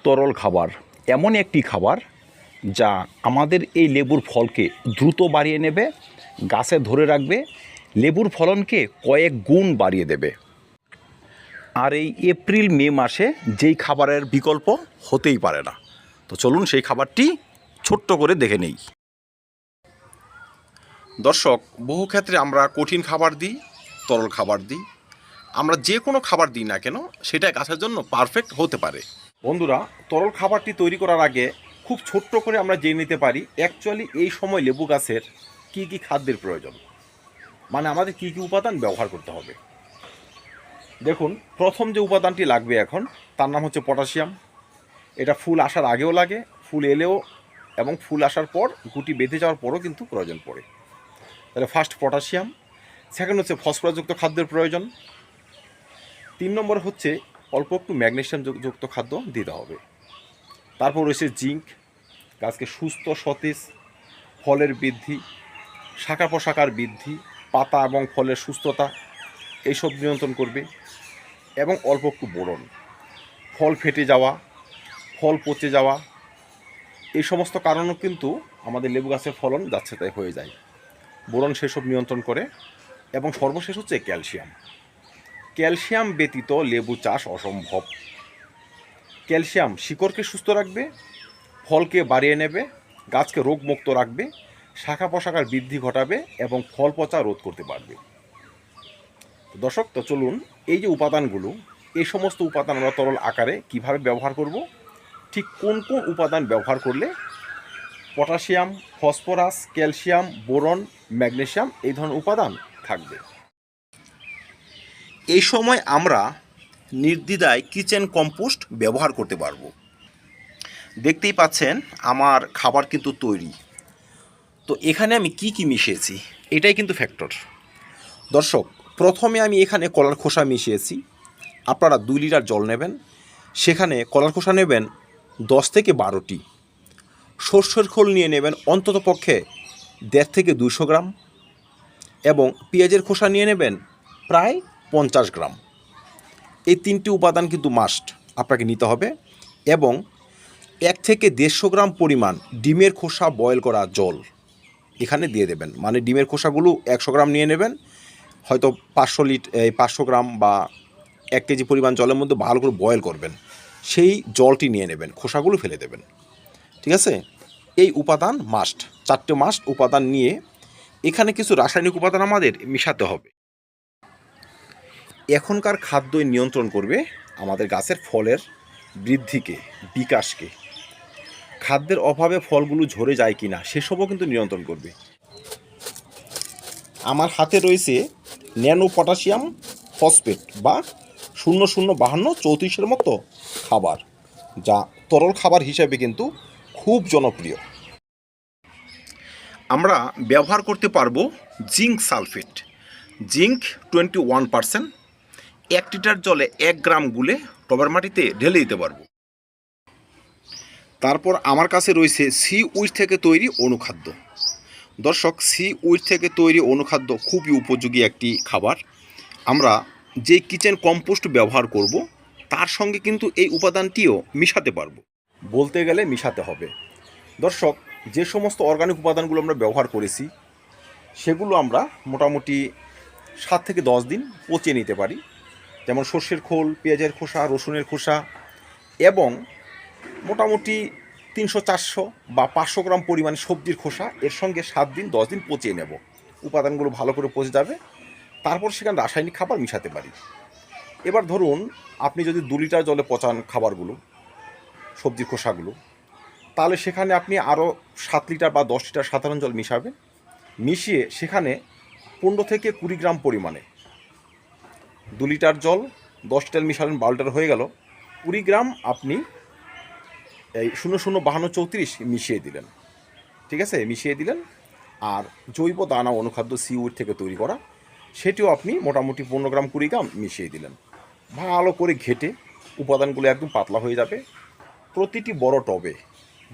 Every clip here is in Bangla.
তরল খাবার এমন একটি খাবার যা আমাদের এই লেবুর ফলকে দ্রুত বাড়িয়ে নেবে, গাছে ধরে রাখবে, লেবুর ফলনকে কয়েক গুণ বাড়িয়ে দেবে। আর এই এপ্রিল মে মাসে যেই খাবারের বিকল্প হতেই পারে না। তো চলুন সেই খাবারটি ছোট্ট করে দেখে নেই। দর্শক, বহু ক্ষেত্রে আমরা কঠিন খাবার দিই, তরল খাবার দিই, আমরা যে কোনো খাবার দিই না কেন সেটা গাছের জন্য পারফেক্ট হতে পারে। বন্ধুরা, তরল খাবারটি তৈরি করার আগে খুব ছোট্ট করে আমরা জেনে নিতে পারি অ্যাকচুয়ালি এই সময় লেবু গাছের কী কী খাদ্যের প্রয়োজন, মানে আমাদের কী কী উপাদান ব্যবহার করতে হবে। দেখুন, প্রথম যে উপাদানটি লাগবে এখন তার নাম হচ্ছে পটাশিয়াম। এটা ফুল আসার আগেও লাগে, ফুল এলেও এবং ফুল আসার পর গুটি বেঁধে যাওয়ার পরও কিন্তু প্রয়োজন পড়ে। তাহলে ফার্স্ট পটাশিয়াম, সেকেন্ড হচ্ছে ফসফরাসযুক্ত খাদ্যের প্রয়োজন, 3 নম্বর হচ্ছে অল্প একটু ম্যাগনেসিয়াম যুক্ত খাদ্য দিতে হবে। তারপর রয়েছে জিঙ্ক, গাছকে সুস্থ সতেজ, ফলের বৃদ্ধি, শাখা প্রশাখার বৃদ্ধি, পাতা এবং ফলের সুস্থতা এইসব নিয়ন্ত্রণ করবে। এবং অল্প একটু বোরন, ফল ফেটে যাওয়া, ফল পচে যাওয়া, এই সমস্ত কারণও কিন্তু আমাদের লেবু গাছের ফলন যাচ্ছে তাই হয়ে যায়। বোরন সেসব নিয়ন্ত্রণ করে। এবং সর্বশেষ হচ্ছে ক্যালসিয়াম। ক্যালসিয়াম ব্যতীত লেবু চাষ অসম্ভব। ক্যালসিয়াম শিকড়কে সুস্থ রাখবে, ফলকে বাড়িয়ে নেবে, গাছকে রোগমুক্ত রাখবে, শাখা প্রশাখার বৃদ্ধি ঘটাবে এবং ফল পচা রোধ করতে পারবে। দর্শক, তো চলুন এই যে উপাদানগুলো, এই সমস্ত উপাদান আমরা তরল আকারে কিভাবে ব্যবহার করব, ঠিক কোন কোন উপাদান ব্যবহার করলে potassium, phosphorus, calcium, boron, magnesium এই ধরনের উপাদান থাকবে। এই সময় আমরা নির্দ্বিধায় কিচেন কম্পোস্ট ব্যবহার করতে পারবো। দেখতেই পাচ্ছেন আমার খাবার কিন্তু তৈরি। তো এখানে আমি কি কি মিশিয়েছি এটাই কিন্তু ফ্যাক্টর। দর্শক, প্রথমে আমি এখানে কলার খোসা মিশিয়েছি। আপনারা 2 লিটার জল নেবেন, সেখানে কলার খোসা নেবেন 10 থেকে 12টি, সর্ষের খোল নিয়ে নেবেন অন্তত পক্ষে 1.5 থেকে 200 গ্রাম, এবং পেঁয়াজের খোসা নিয়ে নেবেন প্রায় 50 গ্রাম। এই 3টি উপাদান কিন্তু মাস্ট আপনাকে নিতে হবে। এবং 1 থেকে 150 গ্রাম পরিমাণ ডিমের খোসা বয়েল করা জল এখানে দিয়ে দেবেন। মানে ডিমের খোসাগুলো 100 গ্রাম নিয়ে নেবেন, হয়তো 500 গ্রাম বা 1 কেজি পরিমাণ জলের মধ্যে ভালো করে বয়েল করবেন, সেই জলটি নিয়ে নেবেন, খোসাগুলো ফেলে দেবেন। ঠিক আছে? এই উপাদান মাস্ট, 4টে মাস্ট উপাদান নিয়ে এখানে কিছু রাসায়নিক উপাদান আমাদের মিশাতে হবে। এখনকার খাদ্যই নিয়ন্ত্রণ করবে আমাদের গাছের ফলের বৃদ্ধিকে, বিকাশকে। খাদ্যের অভাবে ফলগুলো ঝরে যায় কি না সেসবও কিন্তু নিয়ন্ত্রণ করবে। আমার হাতে রয়েছে ন্যানো পটাশিয়াম ফসফেট বা 005234-এর মতো খাবার, যা তরল খাবার হিসেবে কিন্তু খুব জনপ্রিয়। আমরা ব্যবহার করতে পারবো জিঙ্ক সালফেট, জিঙ্ক 21%, 1 লিটার জলে 1 গ্রাম গুলে টবের মাটিতে ঢেলে দিতে পারবো। তারপর আমার কাছে রয়েছে সি উইড থেকে তৈরি অনুখাদ্য। দর্শক, সি উইড থেকে তৈরি অনুখাদ্য খুবই উপযোগী একটি খাবার। আমরা যে কিচেন কম্পোস্ট ব্যবহার করব তার সঙ্গে কিন্তু এই উপাদানটিও মিশাতে পারবো। বলতে গেলে মিশাতে হবে। দর্শক, যে সমস্ত অর্গানিক উপাদানগুলো আমরা ব্যবহার করেছি সেগুলো আমরা মোটামুটি 7 থেকে 10 দিন পচিয়ে নিতে পারি। যেমন সর্ষের খোল, পেঁয়াজের খোসা, রসুনের খোসা এবং মোটামুটি 300-400 বা 500 গ্রাম পরিমাণে সবজির খোসা এর সঙ্গে 7 দিন 10 দিন পচিয়ে নেব। উপাদানগুলো ভালো করে পচে যাবে, তারপর সেখানে রাসায়নিক খাবার মিশাতে পারি। এবার ধরুন আপনি যদি 2 লিটার জলে পচান খাবারগুলো, সবজির খোসাগুলো, তাহলে সেখানে আপনি আরও 7 লিটার বা 10 লিটার সাধারণ জল মিশাবেন। মিশিয়ে সেখানে 15 থেকে 20 গ্রাম পরিমাণে, 2 লিটার জল 10 লিটার মিশালেন, 12 লিটার হয়ে গেল, 20 গ্রাম আপনি এই 005234 মিশিয়ে দিলেন। ঠিক আছে, মিশিয়ে দিলেন। আর জৈব দানা অনুখাদ্য সিউড থেকে তৈরি করা সেটিও আপনি মোটামুটি 15 গ্রাম 20 গ্রাম মিশিয়ে দিলেন। ভালো করে ঘেটে উপাদানগুলো একদম পাতলা হয়ে যাবে। প্রতিটি বড় টবে,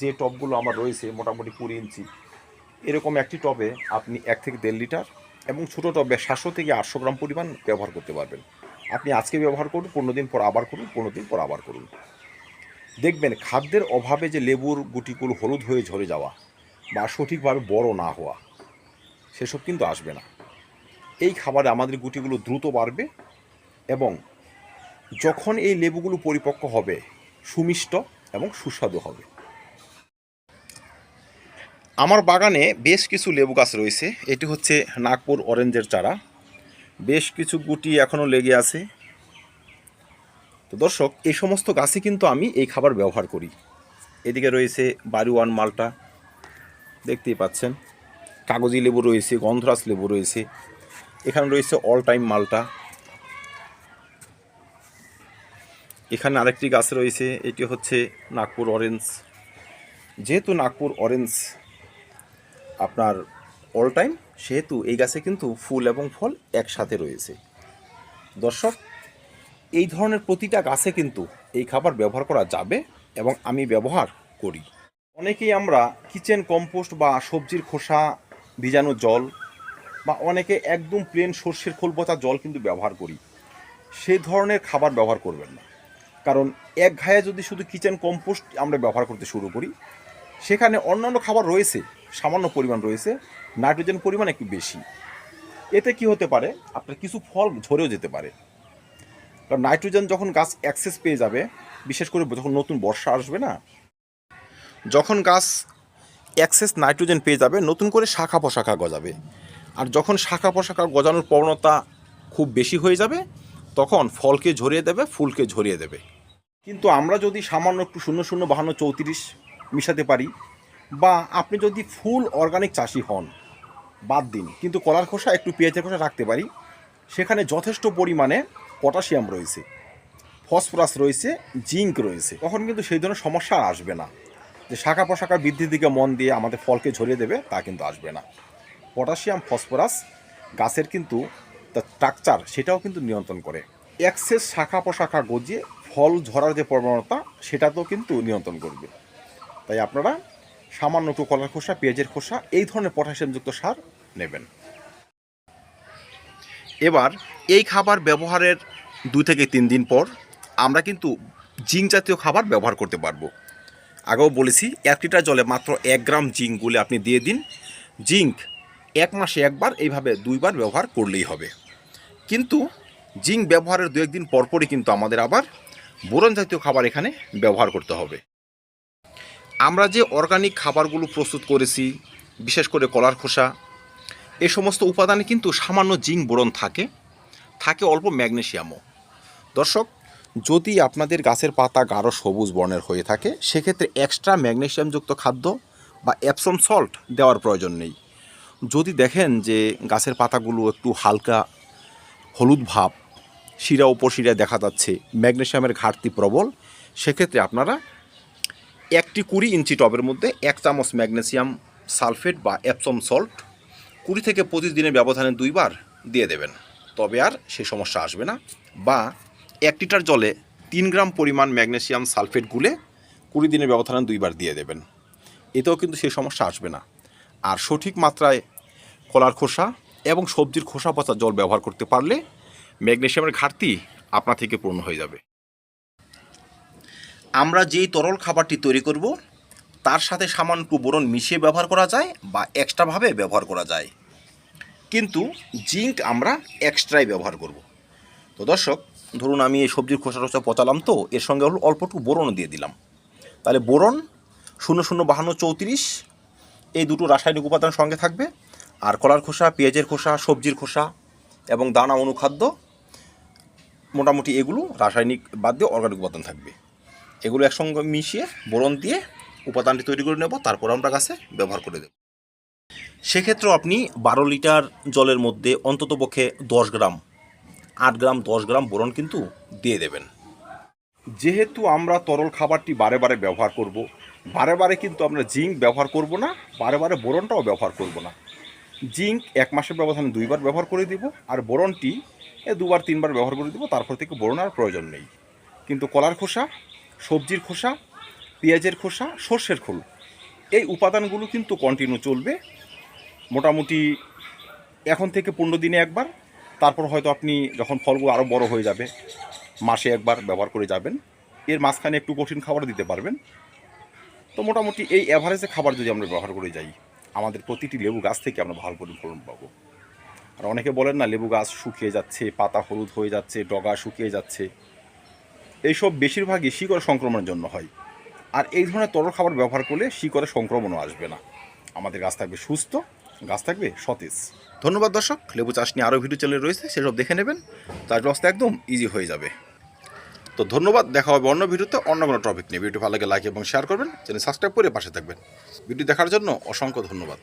যে টবগুলো আমার রয়েছে মোটামুটি 20 ইঞ্চি, এরকম একটি টবে আপনি 1 থেকে 1.5 লিটার এবং ছোটো টবে 700 থেকে 800 গ্রাম পরিমাণ ব্যবহার করতে পারবেন। আপনি আজকে ব্যবহার করুন, 15 দিন পর আবার করুন, 15 দিন পর আবার করুন। দেখবেন খাদ্যের অভাবে যে লেবুর গুটিগুলো হলুদ হয়ে ঝরে যাওয়া বা সঠিকভাবে বড় না হওয়া, সেসব কিন্তু আসবে না। এই খাবারে আমাদের গুটিগুলো দ্রুত বাড়বে এবং যখন এই লেবুগুলো পরিপক্ক হবে সুমিষ্ট এবং সুস্বাদু হবে। আমার বাগানে বেশ কিছু লেবু গাছ রয়েছে। এটি হচ্ছে নাগপুর অরেঞ্জের চারা, বেশ কিছু গুটি এখনও লেগে আছে। তো দর্শক, এই সমস্ত গাছে কিন্তু আমি এই খাবার ব্যবহার করি। এদিকে রয়েছে বাড়িওয়ান মালটা, দেখতেই পাচ্ছেন, কাগজি লেবু রয়েছে, গন্ধরাজ লেবু রয়েছে, এখানে রয়েছে অল টাইম মালটা। এখানে আরেকটি গাছ রয়েছে, এটি হচ্ছে নাগপুর অরেঞ্জ। যেহেতু নাগপুর অরেঞ্জ আপনার অল টাইম, সেহেতু এই গাছে কিন্তু ফুল এবং ফল একসাথে রয়েছে। দর্শক, এই ধরনের প্রতিটা গাছে কিন্তু এই খাবার ব্যবহার করা যাবে এবং আমি ব্যবহার করি। অনেকেই আমরা কিচেন কম্পোস্ট বা সবজির খোসা ভিজানো জল বা অনেকে একদম প্লেন সর্ষের খোল পচা জল কিন্তু ব্যবহার করি। সেই ধরনের খাবার ব্যবহার করবেন না, কারণ এক ঘায়ে যদি শুধু কিচেন কম্পোস্ট আমরা ব্যবহার করতে শুরু করি, সেখানে অন্যান্য খাবার রয়েছে, সামান্য পরিমাণ রয়েছে, নাইট্রোজেন পরিমাণ একটু বেশি। এতে কি হতে পারে, আপনার কিছু ফল ঝরেও যেতে পারে। কারণ নাইট্রোজেন যখন গাছ অ্যাক্সেস পেয়ে যাবে, বিশেষ করে যখন নতুন বর্ষা আসবে না, যখন গাছ অ্যাক্সেস নাইট্রোজেন পেয়ে যাবে, নতুন করে শাখা প্রশাখা গজাবে। আর যখন শাখা প্রশাখা গজানোর প্রবণতা খুব বেশি হয়ে যাবে, তখন ফলকে ঝরিয়ে দেবে, ফুলকে ঝরিয়ে দেবে। কিন্তু আমরা যদি সামান্য একটু 005234 মিশাতে পারি, বা আপনি যদি ফুল অর্গানিক চাষি হন, বাদ দিন, কিন্তু কলার খোসা একটু পেঁয়াজের খোসা রাখতে পারি, সেখানে যথেষ্ট পরিমাণে পটাশিয়াম রয়েছে, ফসফরাস রয়েছে, জিঙ্ক রয়েছে, তখন কিন্তু সেই ধরনের সমস্যা আর আসবে না যে শাখা প্রশাখা বৃদ্ধির দিকে মন দিয়ে আমাদের ফলকে ঝরিয়ে দেবে, তা কিন্তু আসবে না। পটাশিয়াম, ফসফরাস গাছের কিন্তু তার স্ট্রাকচার সেটাও কিন্তু নিয়ন্ত্রণ করে। এক্সেস শাখা প্রশাখা গজিয়ে ফল ঝরার যে প্রবণতা, সেটাতেও কিন্তু নিয়ন্ত্রণ করবে। তাই আপনারা সামান্য একটু কলার খোসা, পেঁয়াজের খোসা, এই ধরনের পটাশিয়ামযুক্ত সার নেবেন। এবার এই খাবার ব্যবহারের 2 থেকে 3 দিন পর আমরা কিন্তু জিঙ্ক জাতীয় খাবার ব্যবহার করতে পারবো। আগেও বলেছি, 1 লিটার জলে মাত্র 1 গ্রাম জিঙ্ক গুলে আপনি দিয়ে দিন। জিঙ্ক 1 মাসে একবার, এইভাবে 2 বার ব্যবহার করলেই হবে। কিন্তু জিঙ্ক ব্যবহারের 2-1 দিন পরপরই কিন্তু আমাদের আবার বোরন জাতীয় খাবার এখানে ব্যবহার করতে হবে। আমরা যে অর্গানিক খাবারগুলো প্রস্তুত করেছি, বিশেষ করে কলার খোসা, এই সমস্ত উপাদানে কিন্তু সামান্য জিঙ্ক বোরন থাকে, অল্প ম্যাগনেসিয়ামও। দর্শক, যদি আপনাদের গাছের পাতা গাঢ় সবুজ বর্ণের হয়ে থাকে, সেক্ষেত্রে এক্সট্রা ম্যাগনেসিয়ামযুক্ত খাদ্য বা এপসম সল্ট দেওয়ার প্রয়োজন নেই। যদি দেখেন যে গাছের পাতাগুলো একটু হালকা হলুদ ভাব, শিরা উপশিরা দেখা যাচ্ছে, ম্যাগনেসিয়ামের ঘাটতি প্রবল, সেক্ষেত্রে আপনারা 20 ইঞ্চি টবের মধ্যে 1 চামচ ম্যাগনেসিয়াম সালফেট বা এপসম সল্ট 20 থেকে 25 দিনের ব্যবধানে 2 বার দিয়ে দেবেন। তবে আর সে সমস্যা আসবে না। বা 1 লিটার জলে 3 গ্রাম পরিমাণ ম্যাগনেসিয়াম সালফেট গুলে 20 দিনের ব্যবধানে 2 বার দিয়ে দেবেন। এতেও কিন্তু সেই সমস্যা আসবে না। আর সঠিক মাত্রায় কলার খোসা এবং সবজির খোসা পচা জল ব্যবহার করতে পারলে ম্যাগনেসিয়ামের ঘাটতি আপনা থেকে পূর্ণ হয়ে যাবে। আমরা যেই তরল খাবারটি তৈরি করব, তার সাথে সামান্য একটু বোরন মিশিয়ে ব্যবহার করা যায় বা এক্সট্রাভাবে ব্যবহার করা যায়, কিন্তু জিঙ্ক আমরা এক্সট্রাই ব্যবহার করব। তো দর্শক, ধরুন আমি এই সবজির খোসা টোসা পচালাম, তো এর সঙ্গে হলো অল্প একটু বোরনও দিয়ে দিলাম। তাহলে বোরন 005234 এই দুটো রাসায়নিক উপাদান সঙ্গে থাকবে, আর কলার খোসা, পেঁয়াজের খোসা, সবজির খোসা এবং দানা অনুখাদ্য, মোটামুটি এগুলো রাসায়নিক বাদ দিয়ে অর্গানিক উপাদান থাকবে। এগুলো একসঙ্গে মিশিয়ে বোরন দিয়ে উপাদানটি তৈরি করে নেব, তারপর আমরা গাছে ব্যবহার করে দেব। সেক্ষেত্রেও আপনি 12 লিটার জলের মধ্যে অন্ততপক্ষে 10 গ্রাম, 8 গ্রাম 10 গ্রাম বোরন কিন্তু দিয়ে দেবেন। যেহেতু আমরা তরল খাবারটি বারে বারে ব্যবহার করব, বারে বারে কিন্তু আমরা জিঙ্ক ব্যবহার করব না, বারে বারে বোরনটাও ব্যবহার করব না। জিঙ্ক 1 মাসের ব্যবধানে 2 বার ব্যবহার করে দিব, আর বোরনটি 2 বার 3 বার ব্যবহার করে দিব, তারপর থেকে বোরন আর প্রয়োজন নেই। কিন্তু কলার খোসা, সবজির খোসা, পেঁয়াজের খোসা, সর্ষের খোল, এই উপাদানগুলো কিন্তু কন্টিনিউ চলবে। মোটামুটি এখন থেকে 15 দিনে একবার, তারপর হয়তো আপনি যখন ফলগুলো আরও বড় হয়ে যাবে, মাসে একবার ব্যবহার করে যাবেন। এর মাঝখানে একটু কঠিন খাবার দিতে পারবেন। তো মোটামুটি এই অ্যাভারেজে খাবার যদি আমরা ব্যবহার করে যাই, আমাদের প্রতিটি লেবু গাছ থেকে আমরা ভালো করে ফলন পাবো। আর অনেকে বলেন না, লেবু গাছ শুকিয়ে যাচ্ছে, পাতা হলুদ হয়ে যাচ্ছে, ডগা শুকিয়ে যাচ্ছে, এইসব বেশিরভাগই শিকড় সংক্রমণের জন্য হয়। আর এই ধরনের তরল খাবার ব্যবহার করলে শিকড়ে সংক্রমণও আসবে না, আমাদের গাছ থাকবে সুস্থ, গাছ থাকবে সতেজ। ধন্যবাদ দর্শক, লেবু চাষ নিয়ে আরও ভিডিও চ্যানেল রয়েছে, সেসব দেখে নেবেন, তার রাস্তা একদম ইজি হয়ে যাবে। তো ধন্যবাদ, দেখা হবে অন্য ভিডিওতে অন্য কোনো টপিক নিয়ে। ভিডিও ভালো লাগে লাইক এবং শেয়ার করবেন, চ্যানেল সাবস্ক্রাইব করে পাশে থাকবেন। ভিডিও দেখার জন্য অসংখ্য ধন্যবাদ।